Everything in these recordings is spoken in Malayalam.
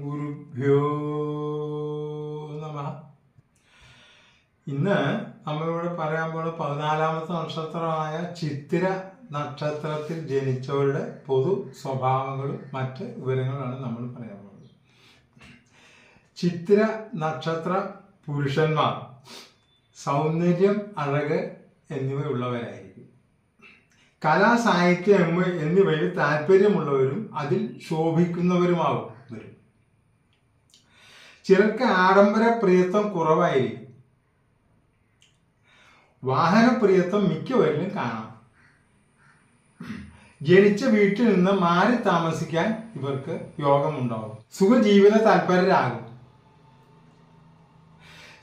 ഗുരുഭ്യോ നമഃ. ഇന്ന് നമ്മളിവിടെ പറയാൻ പോകുന്ന 14ാമത്തെ നക്ഷത്രമായ ചിത്തിര നക്ഷത്രത്തിൽ ജനിച്ചവരുടെ പൊതു സ്വഭാവങ്ങളും മറ്റ് വിവരങ്ങളാണ് നമ്മൾ പറയാൻ പോകുന്നത്. ചിത്തിര നക്ഷത്ര പുരുഷന്മാർ സൗന്ദര്യം, അഴക് എന്നിവയുള്ളവരായിരിക്കും. കലാ, സാഹിത്യം എന്നിവയിൽ താല്പര്യമുള്ളവരും അതിൽ ശോഭിക്കുന്നവരുമാവും വരും. ചിലർക്ക് ആഡംബര പ്രിയത്വം കുറവായിരിക്കും. വാഹനപ്രിയത്വം മിക്കവരിലും കാണാം. ജനിച്ച വീട്ടിൽ നിന്ന് മാറി താമസിക്കാൻ ഇവർക്ക് യോഗമുണ്ടാവും. സുഖജീവിത താല്പര്യരാകും.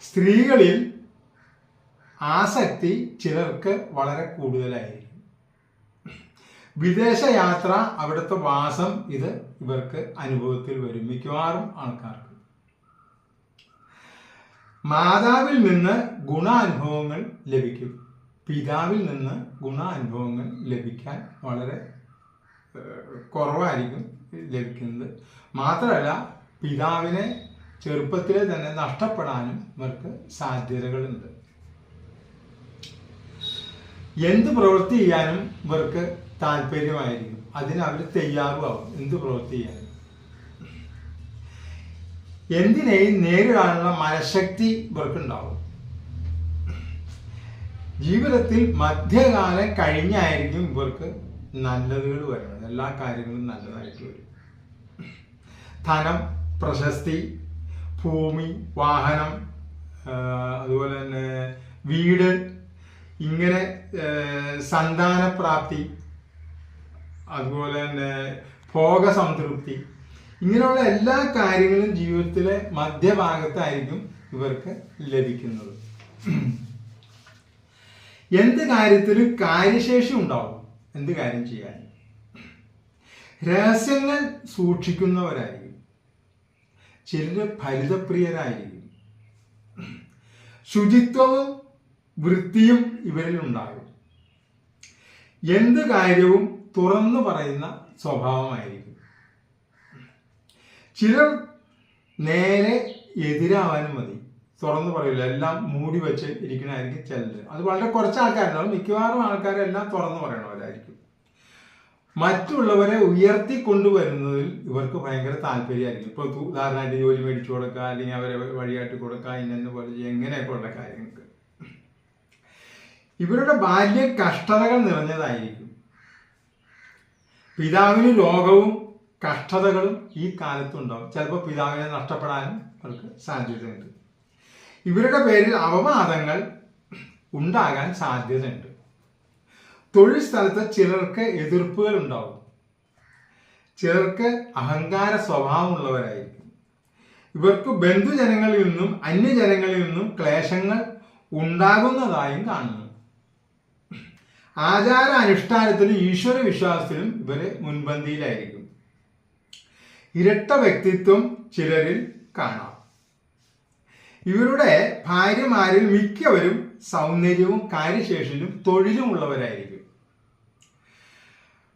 സ്ത്രീകളിൽ ആസക്തി ചിലർക്ക് വളരെ കൂടുതലായിരിക്കും. വിദേശ യാത്ര, അവിടുത്തെ വാസം, ഇത് ഇവർക്ക് അനുഭവത്തിൽ വരും മിക്കവാറും ആൾക്കാർക്ക്. മാതാവിൽ നിന്ന് ഗുണാനുഭവങ്ങൾ ലഭിക്കും. പിതാവിൽ നിന്ന് ഗുണാനുഭവങ്ങൾ ലഭിക്കാൻ വളരെ കുറവായിരിക്കും ലഭിക്കുന്നത്. മാത്രമല്ല, പിതാവിനെ ചെറുപ്പത്തിലെ തന്നെ നഷ്ടപ്പെടാനും ഇവർക്ക് സാധ്യതകളുണ്ട്. എന്ത് പ്രവൃത്തി ചെയ്യാനും ഇവർക്ക് താല്പര്യമായിരിക്കും. അതിന് അവർ തയ്യാറുമാവും. എന്ത് പ്രവൃത്തി ചെയ്യാനും, എന്തിനേയും നേരിടാനുള്ള മനഃശക്തി ഇവർക്കുണ്ടാവും. ജീവിതത്തിൽ മധ്യകാലം കഴിഞ്ഞായിരിക്കും ഇവർക്ക് നല്ലതുകൾ വരുന്നത്. എല്ലാ കാര്യങ്ങളും നല്ലതായിട്ട് വരും. ധനം, പ്രശസ്തി, ഭൂമി, വാഹനം, അതുപോലെ തന്നെ വീട്, ഇങ്ങനെ സന്താനപ്രാപ്തി, അതുപോലെ തന്നെ ഭോഗസംതൃപ്തി, ഇങ്ങനെയുള്ള എല്ലാ കാര്യങ്ങളും ജീവിതത്തിലെ മധ്യഭാഗത്തായിരിക്കും ഇവർക്ക് ലഭിക്കുന്നത്. എന്ത് കാര്യത്തിലും കാര്യശേഷി ഉണ്ടാവും. എന്ത് കാര്യം ചെയ്യാൻ. രഹസ്യങ്ങൾ സൂക്ഷിക്കുന്നവരായിരിക്കും. ചിലർ ഫലിതപ്രിയരായിരിക്കും. ശുചിത്വവും വൃത്തിയും ഇവരിൽ ഉണ്ടാകും. എന്ത് കാര്യവും തുറന്നു പറയുന്ന സ്വഭാവമായിരിക്കും. ചിലർ നേരെ എതിരാവാനും മതി. തുറന്നു പറയില്ല, എല്ലാം മൂടി വെച്ച് ഇരിക്കണമായിരിക്കും ചിലർ. അത് വളരെ കുറച്ച് ആൾക്കാരുണ്ടാവും. മിക്കവാറും ആൾക്കാരെല്ലാം തുറന്നു പറയണവരായിരിക്കും. മറ്റുള്ളവരെ ഉയർത്തിക്കൊണ്ടുവരുന്നതിൽ ഇവർക്ക് ഭയങ്കര താല്പര്യമായിരിക്കും. ഇപ്പോൾ ഉദാഹരണമായിട്ട് ജോലി മേടിച്ചു കൊടുക്കുക, അല്ലെങ്കിൽ അവരെ വഴിയാട്ടി കൊടുക്കുക, ഇന്ന പോലെ എങ്ങനെയൊക്കെ ഉള്ള കാര്യങ്ങൾക്ക്. ഇവരുടെ ബാല്യം കഷ്ടതകൾ നിറഞ്ഞതായിരിക്കും. പിതാവിന് രോഗവും കഷ്ടതകളും ഈ കാലത്തുണ്ടാവും. ചിലപ്പോൾ പിതാവിനെ നഷ്ടപ്പെടാനും അവർക്ക് സാധ്യതയുണ്ട്. ഇവരുടെ പേരിൽ അപവാദങ്ങൾ ഉണ്ടാകാൻ സാധ്യതയുണ്ട്. തൊഴിൽ സ്ഥലത്ത് ചിലർക്ക് എതിർപ്പുകൾ ഉണ്ടാവും. ചിലർക്ക് അഹങ്കാര സ്വഭാവമുള്ളവരായിരിക്കും. ഇവർക്ക് ബന്ധുജനങ്ങളിൽ നിന്നും അന്യജനങ്ങളിൽ നിന്നും ക്ലേശങ്ങൾ ഉണ്ടാകുന്നതായും കാണുന്നു. ആചാര അനുഷ്ഠാനത്തിലും ഈശ്വര വിശ്വാസത്തിലും ഇവര് മുൻപന്തിയിലായിരിക്കും. ഇരട്ട വ്യക്തിത്വം ചിലരിൽ കാണാം. ഇവരുടെ ഭാര്യമാരിൽ മിക്കവരും സൗന്ദര്യവും കാര്യശേഷിയും തൊഴിലുമുള്ളവരായിരിക്കും.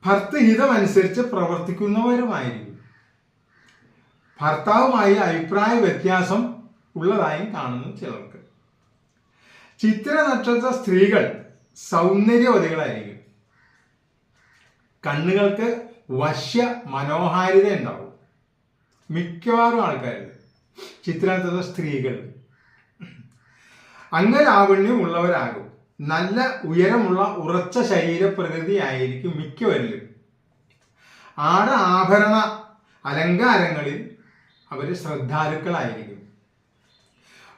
ഭർത്തൃഹിതമനുസരിച്ച് പ്രവർത്തിക്കുന്നവരുമായിരിക്കും. ഭർത്താവുമായി അഭിപ്രായ വ്യത്യാസം ഉള്ളതായും കാണുന്നു ചിലർക്ക്. ചിത്തിര നക്ഷത്ര സ്ത്രീകൾ സൗന്ദര്യവതികളായിരിക്കും. കണ്ണുകൾക്ക് വശ്യ മനോഹാരിത ഉണ്ടാവും. മിക്കവാറും ആൾക്കാരിൽ ചിത്തിര നക്ഷത്ര സ്ത്രീകൾ അംഗലാവണ്യം ഉള്ളവരാകും. നല്ല ഉയരമുള്ള ഉറച്ച ശരീരപ്രകൃതി ആയിരിക്കും മിക്കവരിലും. ആഭരണ അലങ്കാരങ്ങളിൽ അവർ ശ്രദ്ധാലുക്കളായിരിക്കും.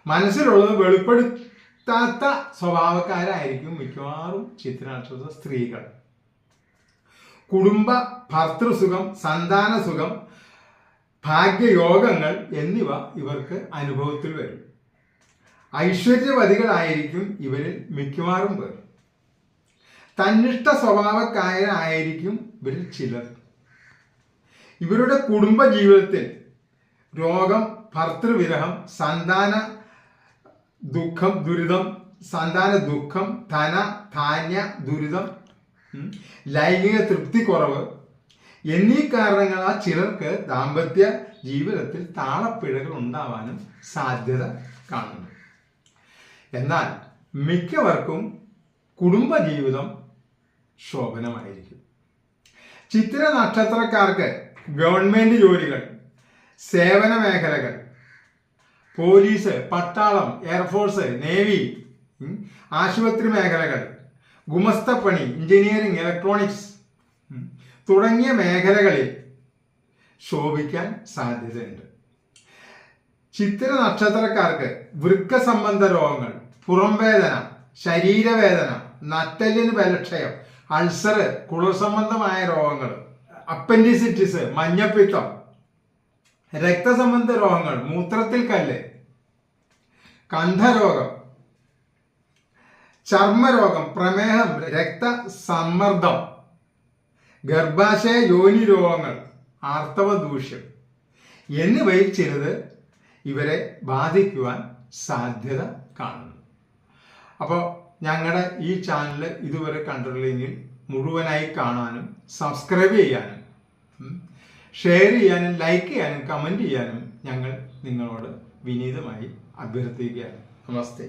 മനസ്സിലുള്ളത് വെളിപ്പെടുത്താത്ത സ്വഭാവക്കാരായിരിക്കും മിക്കവാറും ചിത്തിര നക്ഷത്ര സ്ത്രീകൾ. കുടുംബ ഭർത്തൃസുഖം, സന്താനസുഖം, ഭാഗ്യയോഗങ്ങൾ എന്നിവ ഇവർക്ക് അനുഭവത്തിൽ വരും. ഐശ്വര്യവതികളായിരിക്കും ഇവരിൽ മിക്കവാറും പേർ. തന്നിഷ്ട സ്വഭാവക്കാരായിരിക്കും ഇവരിൽ ചിലർ. ഇവരുടെ കുടുംബ ജീവിതത്തിൽ രോഗം, ഭർത്തൃവിരഹം, സന്താന ദുഃഖം, ധന ധാന്യ ദുരിതം ലൈംഗിക തൃപ്തി കുറവ് എന്നീ കാരണങ്ങളാൽ ചിലർക്ക് ദാമ്പത്യ ജീവിതത്തിൽ താളപ്പിഴകൾ ഉണ്ടാവാനും സാധ്യത കാണുന്നു. എന്നാൽ മിക്കവർക്കും കുടുംബജീവിതം ശോഭനമായിരിക്കും. ചിത്തിര നക്ഷത്രക്കാർക്ക് ഗവൺമെന്റ് ജോലികൾ, സേവന മേഖലകൾ, പോലീസ്, പട്ടാളം, എയർഫോഴ്സ്, നേവി, ആശുപത്രി മേഖലകൾ, ഗുമസ്തപ്പണി, എഞ്ചിനീയറിംഗ്, ഇലക്ട്രോണിക്സ് തുടങ്ങിയ മേഖലകളിൽ ശോഭിക്കാൻ സാധ്യതയുണ്ട്. ചിത്തിര നക്ഷത്രക്കാർക്ക് വൃക്ക സംബന്ധ രോഗങ്ങൾ, പുറംവേദന, ശരീരവേദന, നട്ടെല്ലിന് ബലക്ഷയം, അൾസർ, കുളർ സംബന്ധമായ രോഗങ്ങൾ, അപ്പൻഡിസിറ്റിസ്, മഞ്ഞപ്പിത്തം, രക്തസംബന്ധ രോഗങ്ങൾ, മൂത്രത്തിൽ കല്ല്, കണ്ഠരോഗം, ചർമ്മരോഗം, പ്രമേഹം, രക്തസമ്മർദ്ദം, ഗർഭാശയ യോനി രോഗങ്ങൾ, ആർത്തവ ദൂഷ്യം എന്നിവയിൽ ചിലത് ഇവരെ ബാധിക്കുവാൻ സാധ്യത കാണുന്നു. അപ്പോൾ ഞങ്ങളുടെ ഈ ചാനൽ ഇതുവരെ കണ്ടിട്ടില്ലെങ്കിൽ മുഴുവനായി കാണാനും സബ്സ്ക്രൈബ് ചെയ്യാനും ഷെയർ ചെയ്യാനും ലൈക്ക് ചെയ്യാനും കമൻറ്റ് ചെയ്യാനും ഞങ്ങൾ നിങ്ങളോട് വിനീതമായി അഭ്യർത്ഥിക്കുകയാണ്. നമസ്തേ.